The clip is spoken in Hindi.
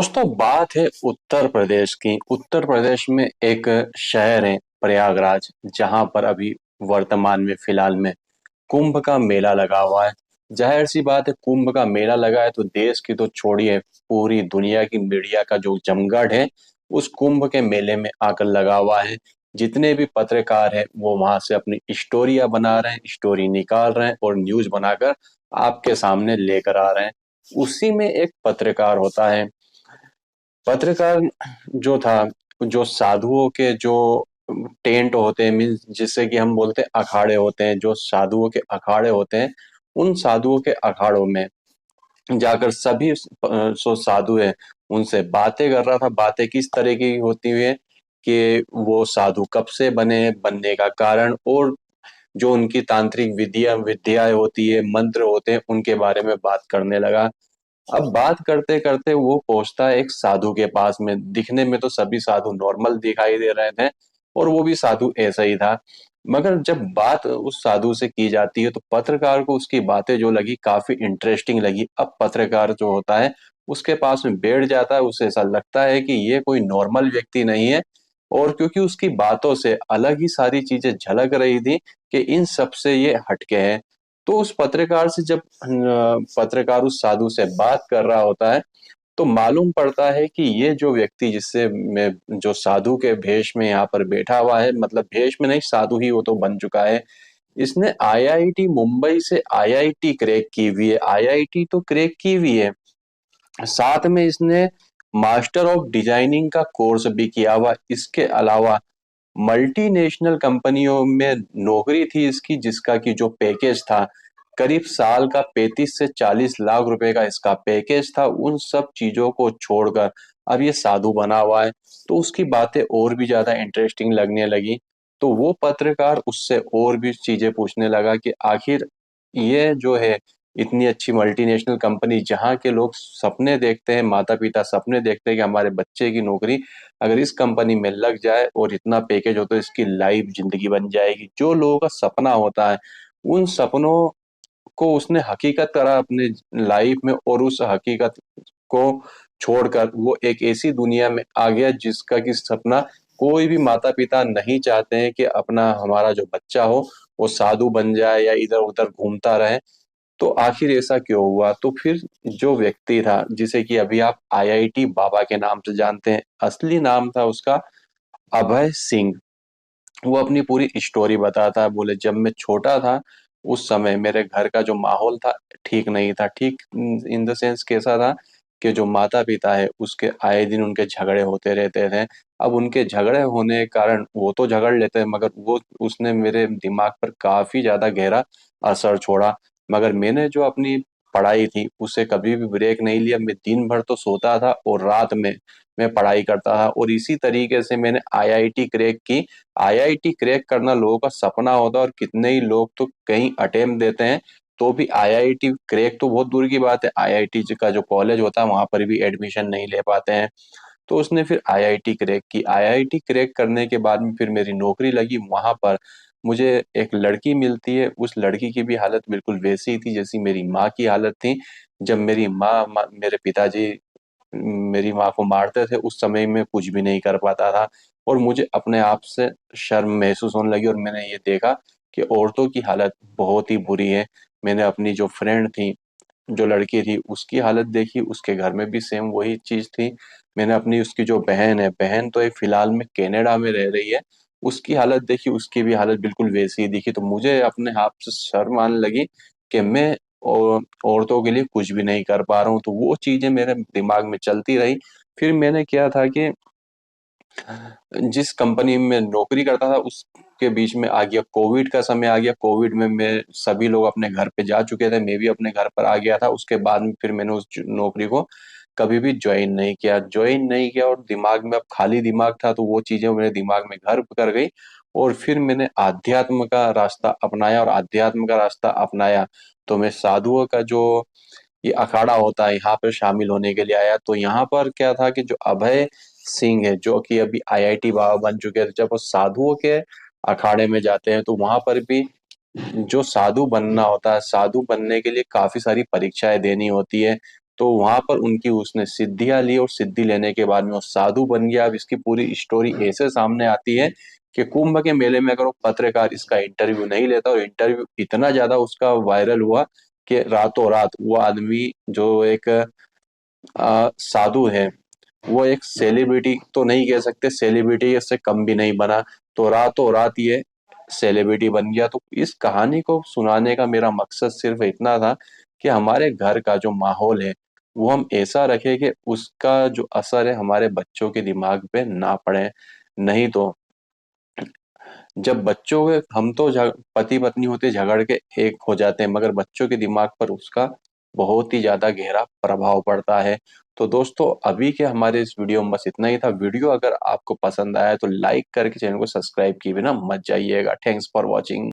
दोस्तों, बात है उत्तर प्रदेश की। उत्तर प्रदेश में एक शहर है प्रयागराज, जहां पर अभी वर्तमान में फिलहाल में कुंभ का मेला लगा हुआ है। जाहिर सी बात है, कुंभ का मेला लगा है तो देश की तो छोड़िए, पूरी दुनिया की मीडिया का जो जमघट है उस कुंभ के मेले में आकर लगा हुआ है। जितने भी पत्रकार हैं वो वहां से अपनी स्टोरियां बना रहे हैं, स्टोरी निकाल रहे हैं और न्यूज बनाकर आपके सामने लेकर आ रहे हैं। उसी में एक पत्रकार होता है। पत्रकार जो था, जो साधुओं के जो टेंट होते हैं, मीन्स जिससे कि हम बोलते हैं अखाड़े होते हैं, जो साधुओं के अखाड़े होते हैं, उन साधुओं के अखाड़ों में जाकर सभी सो साधु है उनसे बातें कर रहा था। बातें किस तरह की होती हुई है कि वो साधु कब से बने, बनने का कारण, और जो उनकी तांत्रिक विद्याएं होती है, मंत्र होते हैं, उनके बारे में बात करने लगा। अब बात करते करते वो पहुंचता है एक साधु के पास में। दिखने में तो सभी साधु नॉर्मल दिखाई दे रहे थे और वो भी साधु ऐसा ही था। मगर जब बात उस साधु से की जाती है तो पत्रकार को उसकी बातें जो लगी काफी इंटरेस्टिंग लगी। अब पत्रकार जो होता है उसके पास में बैठ जाता है। उसे ऐसा लगता है कि ये कोई नॉर्मल व्यक्ति नहीं है, और क्योंकि उसकी बातों से अलग ही सारी चीजें झलक रही थी कि इन सब से ये हटके है। तो उस पत्रकार से जब पत्रकार उस साधु से बात कर रहा होता है तो मालूम पड़ता है कि ये जो व्यक्ति जिससे मैं जो साधु के भेष में यहाँ पर बैठा हुआ है, मतलब भेष में नहीं, साधु ही वो तो बन चुका है। इसने आईआईटी मुंबई से आईआईटी क्रैक की हुई है। आईआईटी तो क्रैक की हुई है, साथ में इसने मास्टर ऑफ डिजाइनिंग का कोर्स भी किया हुआ। इसके अलावा मल्टीनेशनल कंपनियों में नौकरी थी इसकी, जिसका कि जो पैकेज था करीब साल का 35 से 40 लाख रुपए का इसका पैकेज था। उन सब चीजों को छोड़कर अब ये साधु बना हुआ है। तो उसकी बातें और भी ज्यादा इंटरेस्टिंग लगने लगी। तो वो पत्रकार उससे और भी चीजें पूछने लगा कि आखिर ये जो है इतनी अच्छी मल्टीनेशनल कंपनी, जहाँ के लोग सपने देखते हैं, माता पिता सपने देखते हैं कि हमारे बच्चे की नौकरी अगर इस कंपनी में लग जाए और इतना पैकेज हो तो इसकी लाइफ जिंदगी बन जाएगी। जो लोगों का सपना होता है उन सपनों को उसने हकीकत करा अपने लाइफ में, और उस हकीकत को छोड़कर वो एक ऐसी दुनिया में आ गया जिसका कि सपना कोई भी माता पिता नहीं चाहते हैं कि अपना हमारा जो बच्चा हो वो साधु बन जाए या इधर उधर घूमता रहे। तो आखिर ऐसा क्यों हुआ? तो फिर जो व्यक्ति था, जिसे कि अभी आप आईआईटी बाबा के नाम से जानते हैं, असली नाम था उसका अभय सिंह। वो अपनी पूरी स्टोरी बताता है। बोले, जब मैं छोटा था उस समय मेरे घर का जो माहौल था ठीक नहीं था। ठीक इन द सेंस कैसा था कि जो माता पिता है उसके आए दिन उनके झगड़े होते रहते थे। अब उनके झगड़े होने के कारण वो तो झगड़ लेते हैं, मगर वो उसने मेरे दिमाग पर काफी ज्यादा गहरा असर छोड़ा। मगर मैंने जो अपनी पढ़ाई थी उसे कभी भी ब्रेक नहीं लिया। मैं दिन भर तो सोता था और रात में मैं पढ़ाई करता था, और इसी तरीके से मैंने आईआईटी क्रैक की। आईआईटी क्रैक करना लोगों का सपना होता है, और कितने ही लोग तो कहीं अटेम्प्ट देते हैं तो भी आईआईटी क्रैक तो बहुत दूर की बात है, आईआईटी का जो कॉलेज होता है वहां पर भी एडमिशन नहीं ले पाते हैं। तो उसने फिर आईआईटी क्रैक की। आईआईटी क्रैक करने के बाद में फिर मेरी नौकरी लगी। वहां पर मुझे एक लड़की मिलती है। उस लड़की की भी हालत बिल्कुल वैसी ही थी जैसी मेरी माँ की हालत थी। जब मेरी मेरे पिताजी मेरी माँ को मारते थे उस समय में कुछ भी नहीं कर पाता था, और मुझे अपने आप से शर्म महसूस होने लगी। और मैंने ये देखा कि औरतों की हालत बहुत ही बुरी है। मैंने अपनी जो फ्रेंड थी, जो लड़की थी, उसकी हालत देखी, उसके घर में भी सेम वही चीज थी। मैंने अपनी उसकी जो बहन है, बहन तो एक फिलहाल में कनाडा में रह रही है, उसकी हालत देखी, उसकी भी हालत बिल्कुल वैसी ही दिखी। तो मुझे अपने आप से शर्म आने लगी कि मैं औरतों के लिए कुछ भी नहीं कर पा रहा हूँ। तो वो चीजें मेरे दिमाग में चलती रही। फिर मैंने क्या था कि जिस कंपनी में नौकरी करता था उसके बीच में आ गया कोविड का समय आ गया। कोविड में मैं सभी लोग अपने घर पे जा चुके थे, मैं भी अपने घर पर आ गया था। उसके बाद में फिर मैंने उस नौकरी को कभी भी ज्वाइन नहीं किया और दिमाग में अब खाली दिमाग था, तो वो चीजें मेरे दिमाग में घर कर गई। और फिर मैंने आध्यात्म का रास्ता अपनाया, और आध्यात्म का रास्ता अपनाया तो मैं साधुओं का जो ये अखाड़ा होता है यहाँ पर शामिल होने के लिए आया। तो यहाँ पर क्या था कि जो अभय सिंह है, जो कि अभी आईआईटी बाबा बन चुके हैं, जब वो साधुओं के अखाड़े में जाते हैं तो वहां पर भी जो साधु बनना होता है, साधु बनने के लिए काफी सारी परीक्षाएं देनी होती है। तो वहां पर उनकी उसने सिद्धियां ली और सिद्धि लेने के बाद में वो साधु बन गया। अब इसकी पूरी स्टोरी ऐसे सामने आती है कि कुंभ के मेले में अगर वो पत्रकार इसका इंटरव्यू नहीं लेता, और इंटरव्यू इतना ज्यादा उसका वायरल हुआ कि रातों रात वो आदमी जो एक साधु है, वो एक सेलिब्रिटी तो नहीं कह सकते, सेलिब्रिटी से कम भी नहीं बना, तो रातों रात ये सेलिब्रिटी बन गया। तो इस कहानी को सुनाने का मेरा मकसद सिर्फ इतना था कि हमारे घर का जो माहौल है वो हम ऐसा रखें कि उसका जो असर है हमारे बच्चों के दिमाग पे ना पड़े। नहीं तो जब बच्चों के हम तो पति पत्नी होते झगड़ के एक हो जाते हैं, मगर बच्चों के दिमाग पर उसका बहुत ही ज्यादा गहरा प्रभाव पड़ता है। तो दोस्तों अभी के हमारे इस वीडियो में बस इतना ही था। वीडियो अगर आपको पसंद आया तो लाइक करके चैनल को सब्सक्राइब किए बिना मत जाइएगा। Thanks for watching.